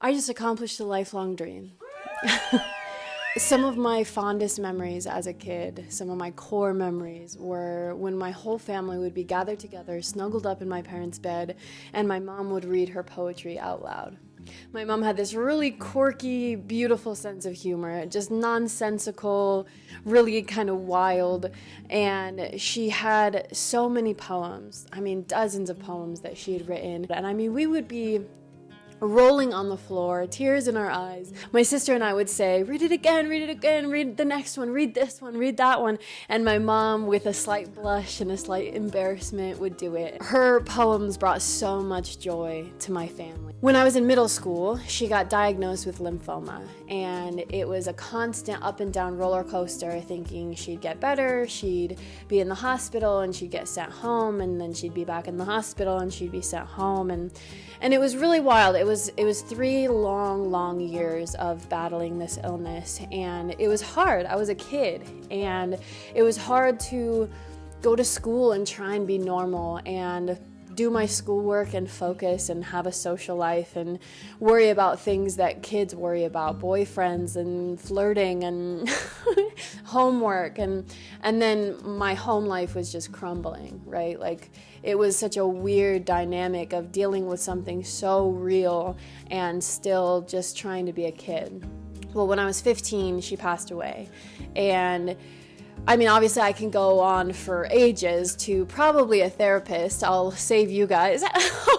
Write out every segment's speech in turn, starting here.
I just accomplished a lifelong dream. Some of my fondest memories as a kid, some of my core memories were when my whole family would be gathered together, snuggled up in my parents' bed, and my mom would read her poetry out loud. My mom had this really quirky, beautiful sense of humor, just nonsensical, really kind of wild, and she had so many poems. I mean, dozens of poems that she had written. And I mean, we would be rolling on the floor, tears in our eyes. My sister and I would say, read it again, read the next one, read this one, read that one. And my mom, with a slight blush and a slight embarrassment, would do it. Her poems brought so much joy to my family. When I was in middle school, she got diagnosed with lymphoma, and it was a constant up and down roller coaster, thinking she'd get better, she'd be in the hospital, and she'd get sent home, and then she'd be back in the hospital, and she'd be sent home, and it was really wild. It was 3 long years of battling this illness, and it was hard. I was a kid, and it was hard to go to school and try and be normal and do my schoolwork and focus and have a social life and worry about things that kids worry about, boyfriends and flirting and homework, and then my home life was just crumbling, right? Like, it was such a weird dynamic of dealing with something so real and still just trying to be a kid. Well, when I was 15, she passed away, and I mean, obviously I can go on for ages to probably a therapist. I'll save you guys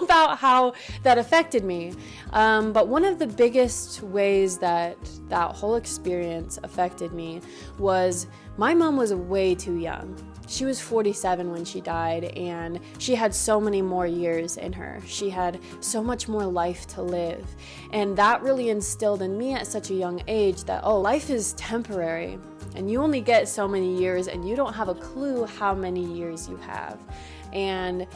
about how that affected me. But one of the biggest ways that whole experience affected me was my mom was way too young. She was 47 when she died, and she had so many more years in her. She had so much more life to live. And that really instilled in me at such a young age that, life is temporary. And you only get so many years, and you don't have a clue how many years you have. And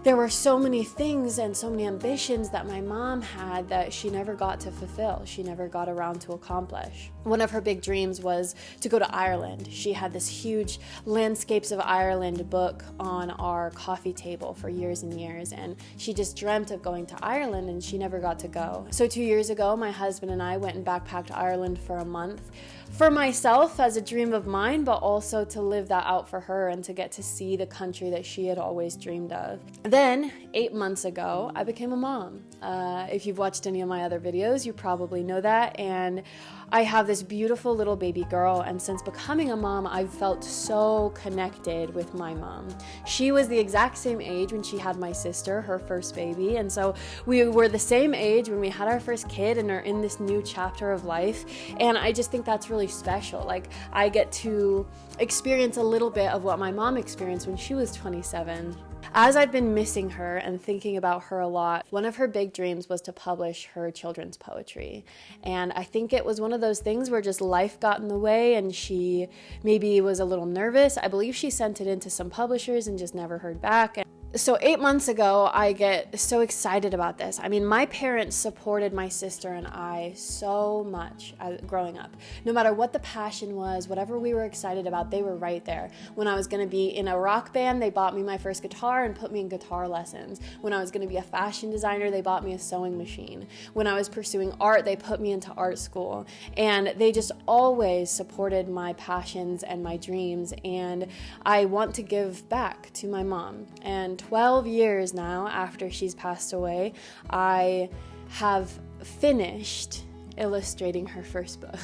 there were so many things and so many ambitions that my mom had that she never got to fulfill. She never got around to accomplish. One of her big dreams was to go to Ireland. She had this huge Landscapes of Ireland book on our coffee table for years and years, and she just dreamt of going to Ireland, and she never got to go. So 2 years ago, my husband and I went and backpacked Ireland for a month, for myself as a dream of mine, but also to live that out for her and to get to see the country that she had always dreamed of. Then, 8 months ago, I became a mom. If you've watched any of my other videos, you probably know that. And I have this beautiful little baby girl, and since becoming a mom, I've felt so connected with my mom. She was the exact same age when she had my sister, her first baby, and so we were the same age when we had our first kid and are in this new chapter of life, and I just think that's really special. Like, I get to experience a little bit of what my mom experienced when she was 27. As I've been missing her and thinking about her a lot, one of her big dreams was to publish her children's poetry. And I think it was one of those things where just life got in the way, and she maybe was a little nervous. I believe she sent it into some publishers and just never heard back. So 8 months ago, I get so excited about this. I mean, my parents supported my sister and I so much growing up. No matter what the passion was, whatever we were excited about, they were right there. When I was going to be in a rock band, they bought me my first guitar and put me in guitar lessons. When I was going to be a fashion designer, they bought me a sewing machine. When I was pursuing art, they put me into art school. And they just always supported my passions and my dreams. And I want to give back to my mom. And 12 years now after she's passed away, I have finished illustrating her first book.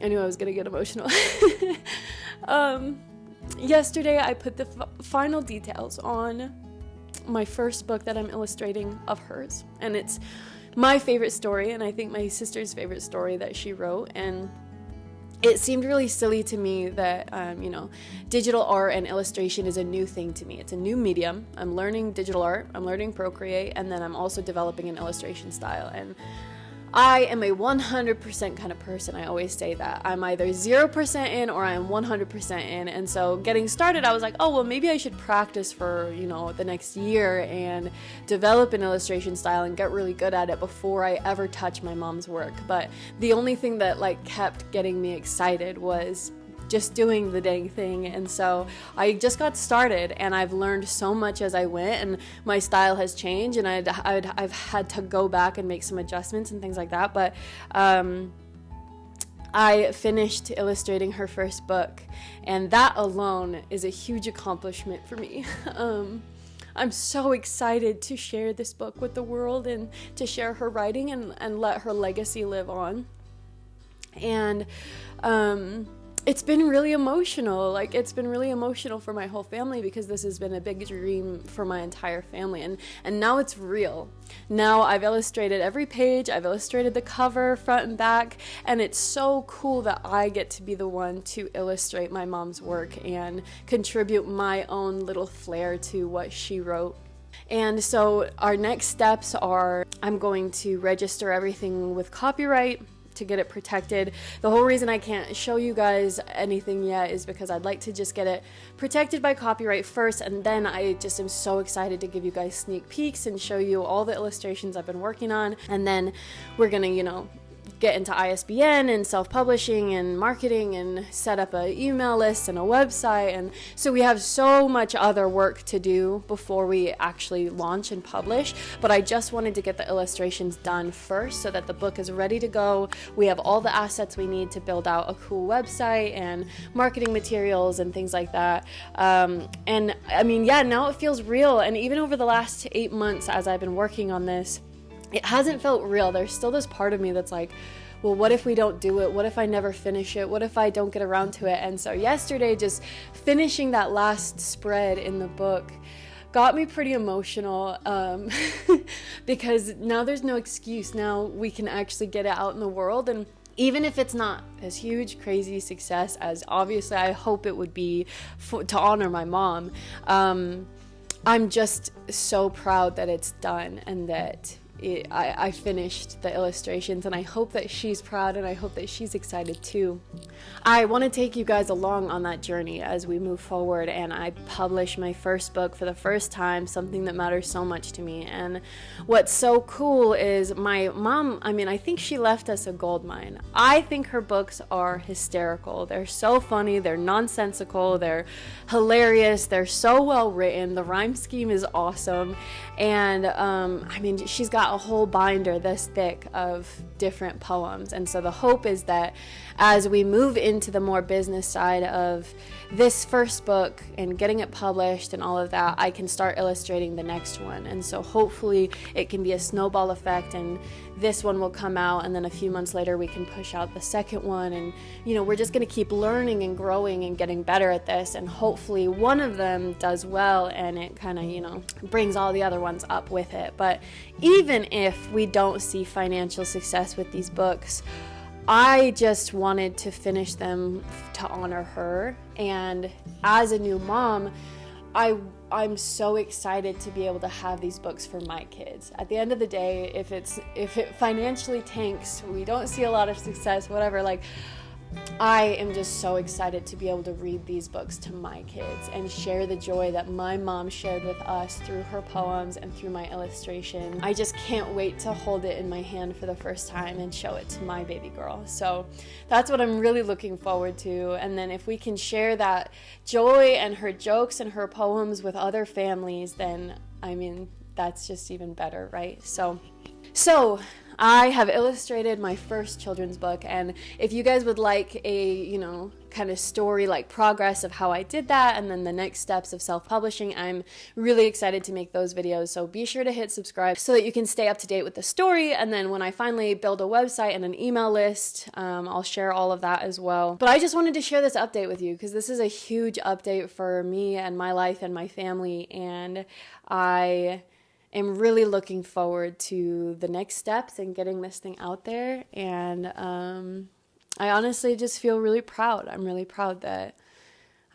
I knew I was going to get emotional. Yesterday, I put the final details on my first book that I'm illustrating of hers. And it's my favorite story, and I think my sister's favorite story that she wrote. And it seemed really silly to me that, digital art and illustration is a new thing to me. It's a new medium. I'm learning digital art, I'm learning Procreate, and then I'm also developing an illustration style. And I am a 100% kind of person. I always say that. I'm either 0% in or I'm 100% in. And so getting started, I was like, maybe I should practice for, the next year and develop an illustration style and get really good at it before I ever touch my mom's work. But the only thing that kept getting me excited was just doing the dang thing. And so I just got started, and I've learned so much as I went, and my style has changed, and I've had to go back and make some adjustments and things like that. But I finished illustrating her first book, and that alone is a huge accomplishment for me. I'm so excited to share this book with the world and to share her writing and let her legacy live on. And it's been really emotional. It's been really emotional for my whole family, because this has been a big dream for my entire family. And now it's real. Now I've illustrated every page. I've illustrated the cover, front and back. And it's so cool that I get to be the one to illustrate my mom's work and contribute my own little flair to what she wrote. And so our next steps are, I'm going to register everything with copyright to get it protected. The whole reason I can't show you guys anything yet is because I'd like to just get it protected by copyright first, and then I just am so excited to give you guys sneak peeks and show you all the illustrations I've been working on. And then we're gonna, get into ISBN and self-publishing and marketing and set up an email list and a website. And so we have so much other work to do before we actually launch and publish. But I just wanted to get the illustrations done first so that the book is ready to go. We have all the assets we need to build out a cool website and marketing materials and things like that. And I mean, yeah, now it feels real. And even over the last 8 months as I've been working on this, it hasn't felt real. There's still this part of me that's like, well, what if we don't do it? What if I never finish it? What if I don't get around to it? And so yesterday, just finishing that last spread in the book got me pretty emotional, because now there's no excuse. Now we can actually get it out in the world. And even if it's not as huge, crazy success as obviously I hope it would be to honor my mom, I'm just so proud that it's done and that I finished the illustrations, and I hope that she's proud, and I hope that she's excited too. I want to take you guys along on that journey as we move forward, and I publish my first book for the first time, something that matters so much to me. And what's so cool is my mom, I think she left us a gold mine. I think her books are hysterical. They're so funny, they're nonsensical, they're hilarious, they're so well written, the rhyme scheme is awesome, and she's got a whole binder this thick of different poems. And so the hope is that as we move into the more business side of this first book and getting it published and all of that, I can start illustrating the next one. And so hopefully it can be a snowball effect, and this one will come out, and then a few months later we can push out the second one. And we're just going to keep learning and growing and getting better at this, and hopefully one of them does well and it kind of brings all the other ones up with it. But even if we don't see financial success with these books, I just wanted to finish them to honor her. And as a new mom, I'm so excited to be able to have these books for my kids. At the end of the day, if it financially tanks, we don't see a lot of success, whatever, I am just so excited to be able to read these books to my kids and share the joy that my mom shared with us through her poems and through my illustration. I just can't wait to hold it in my hand for the first time and show it to my baby girl. So that's what I'm really looking forward to. And then if we can share that joy and her jokes and her poems with other families, then that's just even better, right? So I have illustrated my first children's book, and if you guys would like a, kind of story progress of how I did that and then the next steps of self-publishing, I'm really excited to make those videos. So be sure to hit subscribe so that you can stay up to date with the story. And then when I finally build a website and an email list, I'll share all of that as well. But I just wanted to share this update with you because this is a huge update for me and my life and my family, and I am really looking forward to the next steps and getting this thing out there. And I honestly just feel really proud. I'm really proud that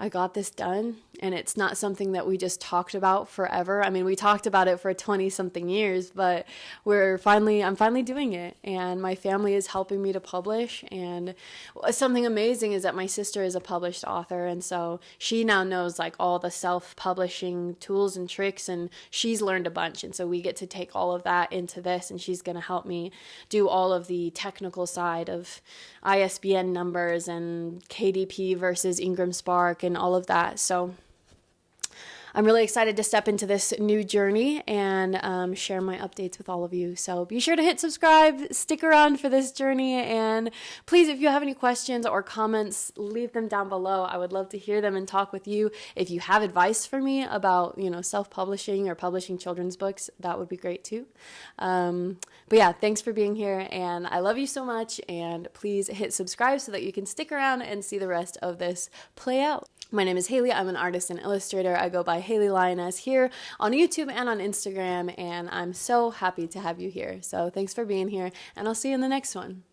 I got this done, and it's not something that we just talked about forever. I mean, we talked about it for 20 something years, but I'm finally doing it, and my family is helping me to publish. And something amazing is that my sister is a published author, and so she now knows like all the self-publishing tools and tricks, and she's learned a bunch. And so we get to take all of that into this, and she's going to help me do all of the technical side of ISBN numbers and KDP versus Ingram Spark and all of that. So I'm really excited to step into this new journey and share my updates with all of you. So be sure to hit subscribe, stick around for this journey, and please, if you have any questions or comments, leave them down below. I would love to hear them and talk with you. If you have advice for me about, self-publishing or publishing children's books, that would be great too. But yeah, thanks for being here, and I love you so much, and please hit subscribe so that you can stick around and see the rest of this play out. My name is Haley. I'm an artist and illustrator. I go by Haley Lioness here on YouTube and on Instagram, and I'm so happy to have you here. So thanks for being here, and I'll see you in the next one.